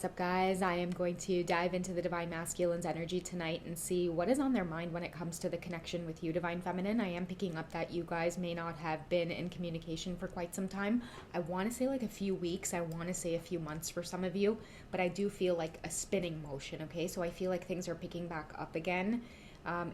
What's up, guys? I am going to dive into the Divine Masculine's energy tonight and see what is on their mind when it comes to the connection with you, Divine Feminine. I am picking up that you guys may not have been in communication for quite some time. I want to say like a few weeks, I want to say a few months for some of you, but I do feel like a spinning motion, okay? So I feel like things are picking back up again.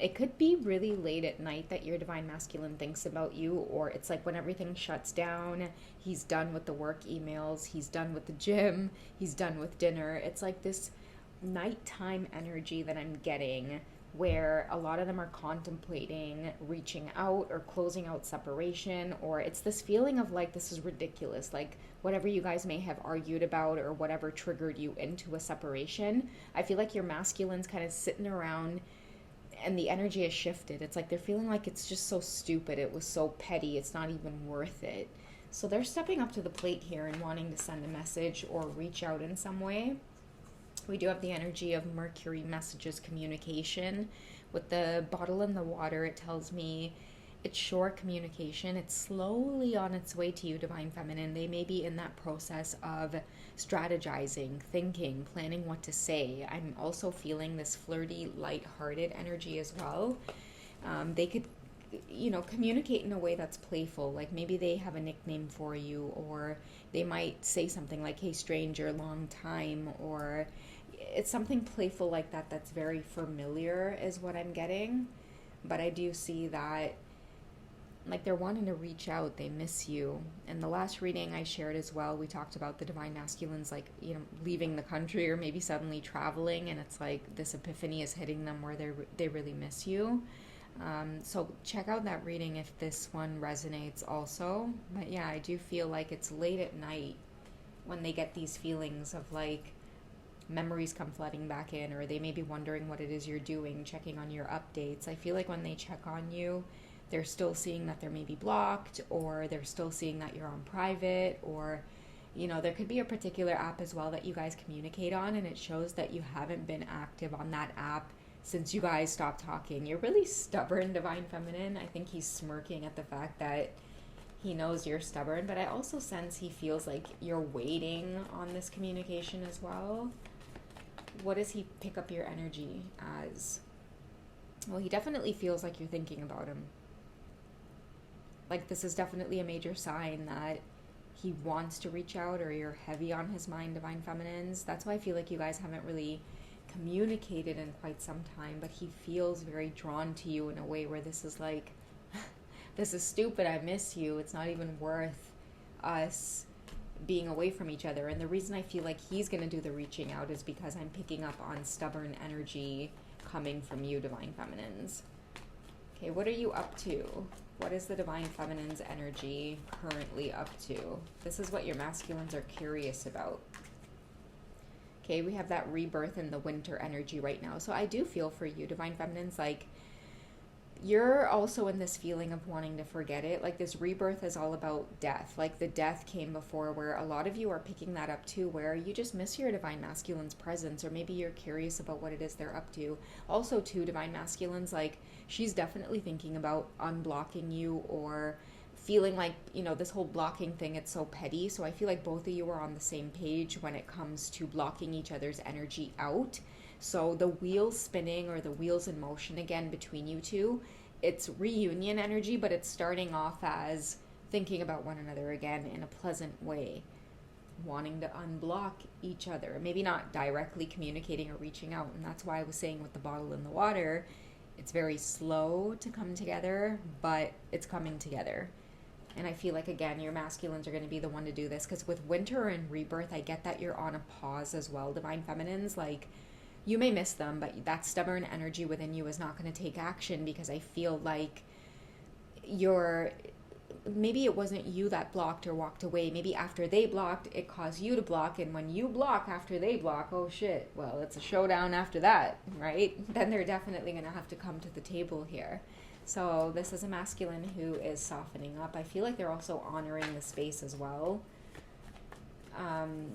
It could be really late at night that your divine masculine thinks about you, or it's like when everything shuts down, he's done with the work emails, he's done with the gym, he's done with dinner. It's like this nighttime energy that I'm getting where a lot of them are contemplating reaching out or closing out separation, or it's this feeling of like this is ridiculous, like whatever you guys may have argued about or whatever triggered you into a separation. I feel like your masculine's kind of sitting around and the energy has shifted. It's like they're feeling like it's just so stupid. It was so petty. It's not even worth it. So they're stepping up to the plate here and wanting to send a message or reach out in some way. We do have the energy of Mercury messages communication. With the bottle in the water, it tells me it's short communication. It's slowly on its way to you, Divine Feminine. They may be in that process of strategizing, thinking, planning what to say. I'm also feeling this flirty, light-hearted energy as well. They could, communicate in a way that's playful. Like maybe they have a nickname for you, or they might say something like, hey, stranger, long time, or it's something playful like that that's very familiar is what I'm getting. But I do see that like they're wanting to reach out, they miss you. And the last reading I shared as well, we talked about the divine masculines like, leaving the country or maybe suddenly traveling, and it's like this epiphany is hitting them where they really miss you. So check out that reading if this one resonates also. But yeah, I do feel like it's late at night when they get these feelings of like memories come flooding back in, or they may be wondering what it is you're doing, checking on your updates. I feel like when they check on you, they're still seeing that they're maybe blocked, or they're still seeing that you're on private, or there could be a particular app as well that you guys communicate on, and it shows that you haven't been active on that app since you guys stopped talking. You're really stubborn, Divine Feminine. I think he's smirking at the fact that he knows you're stubborn, but I also sense he feels like you're waiting on this communication as well. What does he pick up your energy as? Well, he definitely feels like you're thinking about him. Like this is definitely a major sign that he wants to reach out, or you're heavy on his mind, Divine Feminines. That's why I feel like you guys haven't really communicated in quite some time, but he feels very drawn to you in a way where this is like, this is stupid, I miss you. It's not even worth us being away from each other. And the reason I feel like he's going to do the reaching out is because I'm picking up on stubborn energy coming from you, Divine Feminines. Okay, what are you up to? What is the Divine Feminine's energy currently up to? This is what your masculines are curious about. Okay, we have that rebirth in the winter energy right now. So I do feel for you, Divine Feminines, like you're also in this feeling of wanting to forget it. Like this rebirth is all about death. Like the death came before, where a lot of you are picking that up too, where you just miss your divine masculine's presence, or maybe you're curious about what it is they're up to. Also too, divine masculines, like she's definitely thinking about unblocking you, or feeling like, this whole blocking thing, it's so petty. So I feel like both of you are on the same page when it comes to blocking each other's energy out. So the wheels spinning, or the wheels in motion again between you two, it's reunion energy, but it's starting off as thinking about one another again in a pleasant way, wanting to unblock each other. Maybe not directly communicating or reaching out. And that's why I was saying with the bottle in the water, it's very slow to come together, but it's coming together. And I feel like, again, your masculines are going to be the one to do this, because with winter and rebirth, I get that you're on a pause as well, Divine Feminines. Like, you may miss them, but that stubborn energy within you is not going to take action, because I feel like maybe it wasn't you that blocked or walked away. Maybe after they blocked, it caused you to block. And when you block after they block, oh shit, well, it's a showdown after that, right? Then they're definitely going to have to come to the table here. So this is a masculine who is softening up. I feel like they're also honoring the space as well.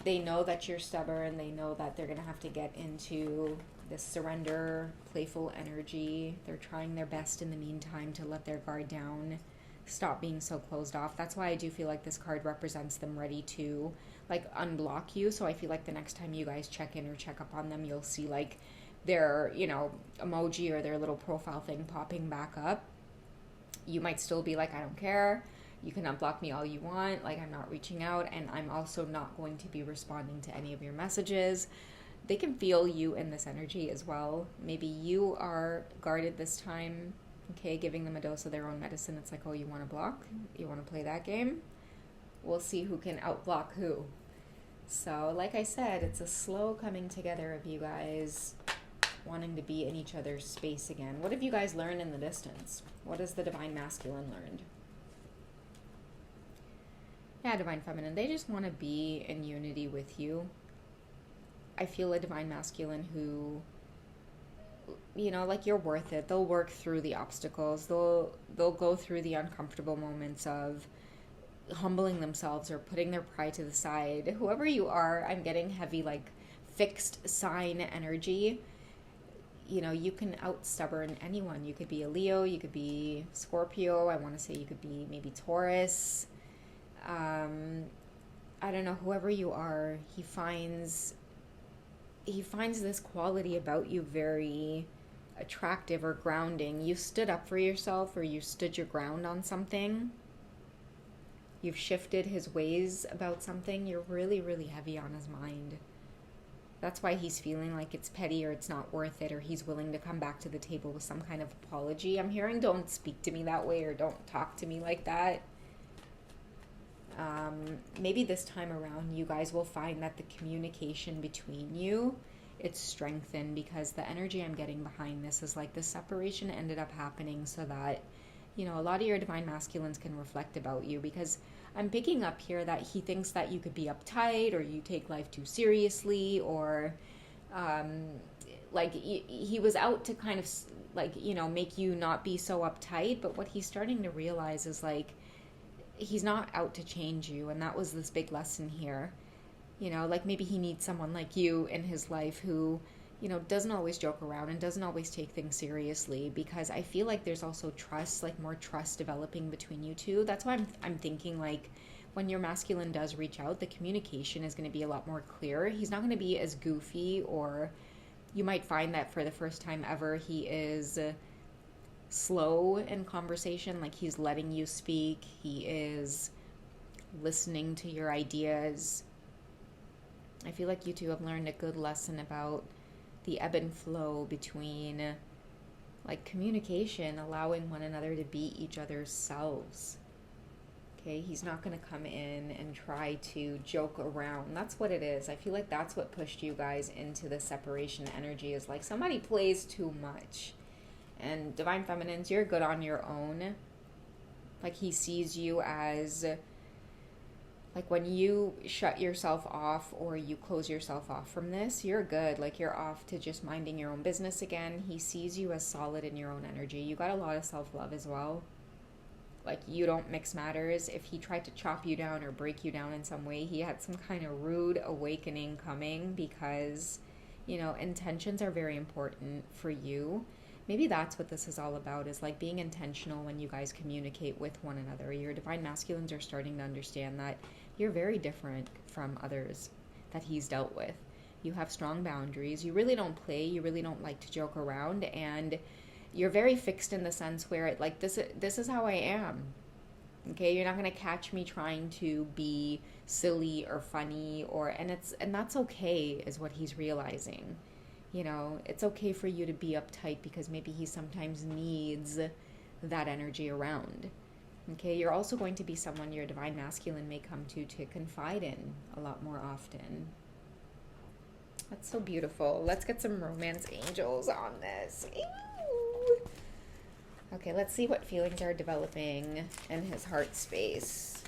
They know that you're stubborn. They know that they're going to have to get into this surrender, playful energy. They're trying their best in the meantime to let their guard down. stop being so closed off. That's why I do feel like this card represents them ready to like unblock you. So I feel like the next time you guys check in or check up on them, you'll see like their, you know, emoji or their little profile thing popping back up. You might still be like, I don't care. You can unblock me all you want. Like, I'm not reaching out, and I'm also not going to be responding to any of your messages. They can feel you in this energy as well. Maybe you are guarded this time, okay, giving them a dose of their own medicine. It's like, oh, you want to block? You want to play that game? We'll see who can outblock who. So, like I said, it's a slow coming together of you guys wanting to be in each other's space again. What have you guys learned in the distance? What has the Divine Masculine learned? Yeah, Divine Feminine, they just want to be in unity with you. I feel a Divine Masculine who, you know, like, you're worth it. They'll work through the obstacles. They'll go through the uncomfortable moments of humbling themselves or putting their pride to the side. Whoever you are, I'm getting heavy, like, fixed sign energy. You know, you can out-stubborn anyone. You could be a Leo, you could be Scorpio, I want to say you could be maybe Taurus. I don't know, whoever you are, he finds this quality about you very attractive or grounding. You stood up for yourself, or you stood your ground on something. You've shifted his ways about something. You're really, really heavy on his mind. That's why he's feeling like it's petty or it's not worth it, or he's willing to come back to the table with some kind of apology. I'm hearing don't speak to me that way or don't talk to me like that. Maybe this time around you guys will find that the communication between you, it's strengthened, because the energy I'm getting behind this is like the separation ended up happening so that, you know, a lot of your Divine Masculines can reflect about you, because I'm picking up here that he thinks that you could be uptight or you take life too seriously, or like he was out to kind of like, you know, make you not be so uptight. But what he's starting to realize is like he's not out to change you, and that was this big lesson here. You know, like maybe he needs someone like you in his life who, you know, doesn't always joke around and doesn't always take things seriously, because I feel like there's also trust, like more trust developing between you two. That's why I'm thinking like when your masculine does reach out, the communication is going to be a lot more clear. He's not going to be as goofy, or you might find that for the first time ever he is slow in conversation, like he's letting you speak, he is listening to your ideas. I feel like you two have learned a good lesson about the ebb and flow between like communication, allowing one another to be each other's selves. Okay, he's not going to come in and try to joke around. That's what it is. I feel like that's what pushed you guys into the separation energy, is like somebody plays too much. And Divine Feminines, you're good on your own. Like he sees you as, like when you shut yourself off or you close yourself off from this, you're good. Like you're off to just minding your own business again. He sees you as solid in your own energy. You got a lot of self-love as well. Like you don't mix matters. If he tried to chop you down or break you down in some way, he had some kind of rude awakening coming, because, you know, intentions are very important for you. Maybe that's what this is all about, is like being intentional when you guys communicate with one another. Your Divine Masculines are starting to understand that you're very different from others that he's dealt with. You have strong boundaries. You really don't play. You really don't like to joke around. And you're very fixed in the sense where it, like, this is how I am. Okay, you're not going to catch me trying to be silly or funny, and that's okay, is what he's realizing. You know, it's okay for you to be uptight, because maybe he sometimes needs that energy around. Okay, you're also going to be someone your Divine Masculine may come to confide in a lot more often. That's so beautiful. Let's get some romance angels on this. Ew. Okay, let's see what feelings are developing in his heart space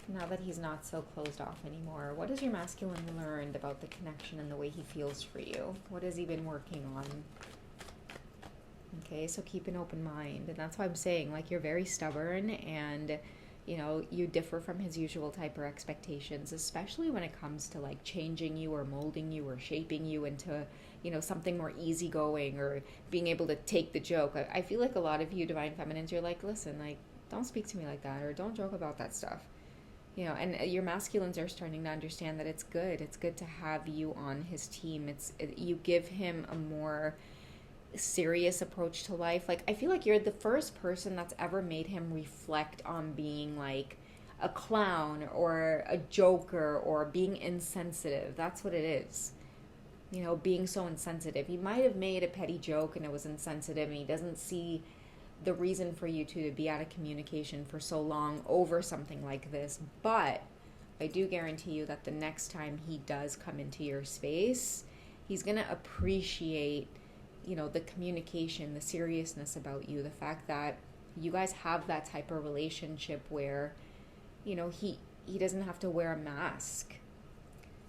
now that he's not so closed off anymore. What has your masculine learned about the connection and the way he feels for you? What has he been working on? Okay, so keep an open mind. And that's why I'm saying, like, you're very stubborn, and, you differ from his usual type or expectations, especially when it comes to like changing you or molding you or shaping you into, something more easygoing or being able to take the joke. I feel like a lot of you divine feminines, you're like, listen, like, don't speak to me like that, or don't joke about that stuff. And your masculines are starting to understand that it's good. It's good to have you on his team. You give him a more serious approach to life. Like, I feel like you're the first person that's ever made him reflect on being like a clown or a joker or being insensitive. That's what it is. Being so insensitive. He might have made a petty joke and it was insensitive, and he doesn't see the reason for you two to be out of communication for so long over something like this. But I do guarantee you that the next time he does come into your space, he's going to appreciate, the communication, the seriousness about you, the fact that you guys have that type of relationship where, he doesn't have to wear a mask.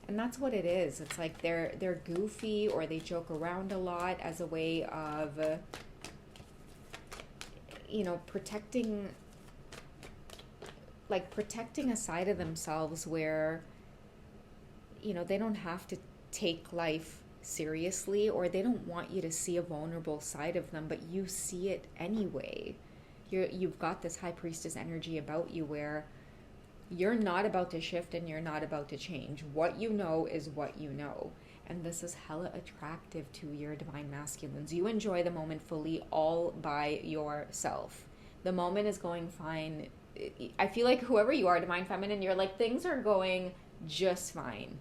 And that's what it is. It's like they're goofy, or they joke around a lot as a way of protecting a side of themselves where, they don't have to take life seriously, or they don't want you to see a vulnerable side of them, but you see it anyway. You've got this high priestess energy about you where you're not about to shift and you're not about to change. What you know is what you know. And this is hella attractive to your divine masculines. You enjoy the moment fully all by yourself. The moment is going fine. I feel like whoever you are, divine feminine, you're like, things are going just fine.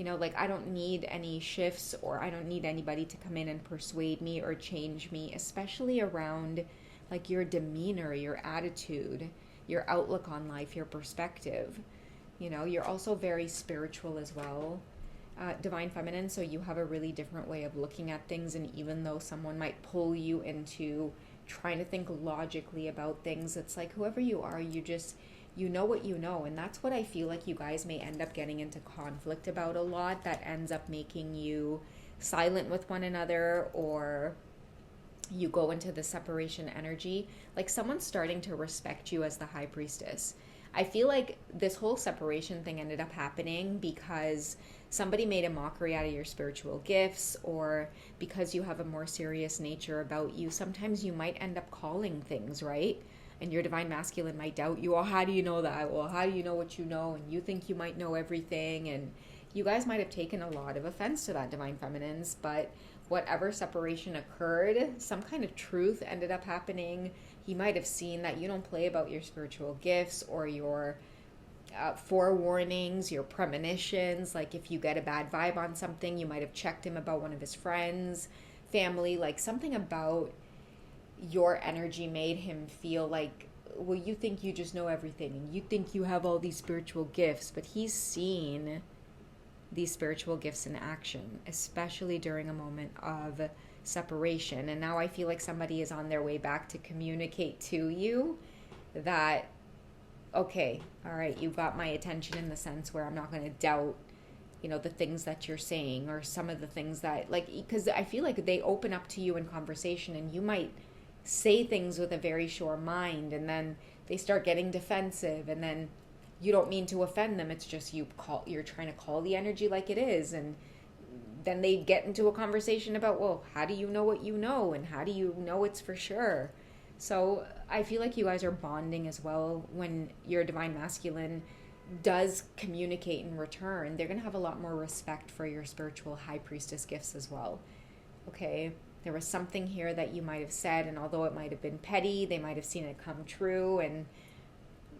Like, I don't need any shifts, or I don't need anybody to come in and persuade me or change me, especially around like your demeanor, your attitude, your outlook on life, your perspective. You're also very spiritual as well, divine feminine, so you have a really different way of looking at things. And even though someone might pull you into trying to think logically about things, it's like, whoever you are, you know what you know. And that's what I feel like you guys may end up getting into conflict about a lot, that ends up making you silent with one another, or you go into the separation energy. Like, someone's starting to respect you as the high priestess. I feel like this whole separation thing ended up happening because somebody made a mockery out of your spiritual gifts, or because you have a more serious nature about you. Sometimes you might end up calling things, right? And your divine masculine might doubt you. Oh, how do you know that? Well, how do you know what you know? And you think you might know everything. And you guys might have taken a lot of offense to that, divine feminines. But whatever separation occurred, some kind of truth ended up happening. He might have seen that you don't play about your spiritual gifts, or your forewarnings, your premonitions. Like, if you get a bad vibe on something, you might have checked him about one of his friends, family. Like, something about your energy made him feel like, well, you think you just know everything, and you think you have all these spiritual gifts. But he's seen these spiritual gifts in action, especially during a moment of separation. And now I feel like somebody is on their way back to communicate to you that, okay, all right, you got my attention, in the sense where I'm not going to doubt, the things that you're saying, or some of the things that, like, because I feel like they open up to you in conversation, and you might say things with a very sure mind, and then they start getting defensive, and then you don't mean to offend them. It's just you're trying to call the energy like it is. And then they get into a conversation about, well, how do you know what you know? And how do you know it's for sure? So I feel like you guys are bonding as well. When your divine masculine does communicate in return, they're going to have a lot more respect for your spiritual high priestess gifts as well. Okay, there was something here that you might have said, and although it might have been petty, they might have seen it come true, and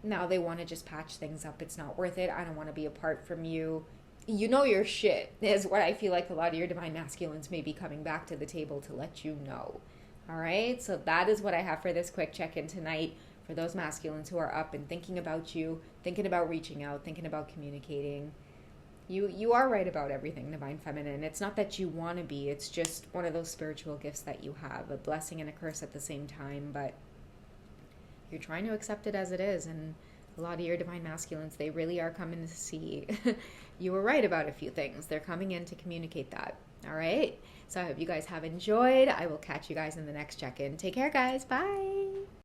now they want to just patch things up. It's not worth it. I don't want to be apart from you. You know your shit, is what I feel like a lot of your divine masculines may be coming back to the table to let you know. All right, so that is what I have for this quick check-in tonight for those masculines who are up and thinking about you, thinking about reaching out, thinking about communicating. You are right about everything, divine feminine. It's not that you want to be. It's just one of those spiritual gifts that you have, a blessing and a curse at the same time, but you're trying to accept it as it is. And a lot of your divine masculines, they really are coming to see you were right about a few things. They're coming in to communicate that. All right, so I hope you guys have enjoyed. I will catch you guys in the next check-in. Take care, guys. Bye.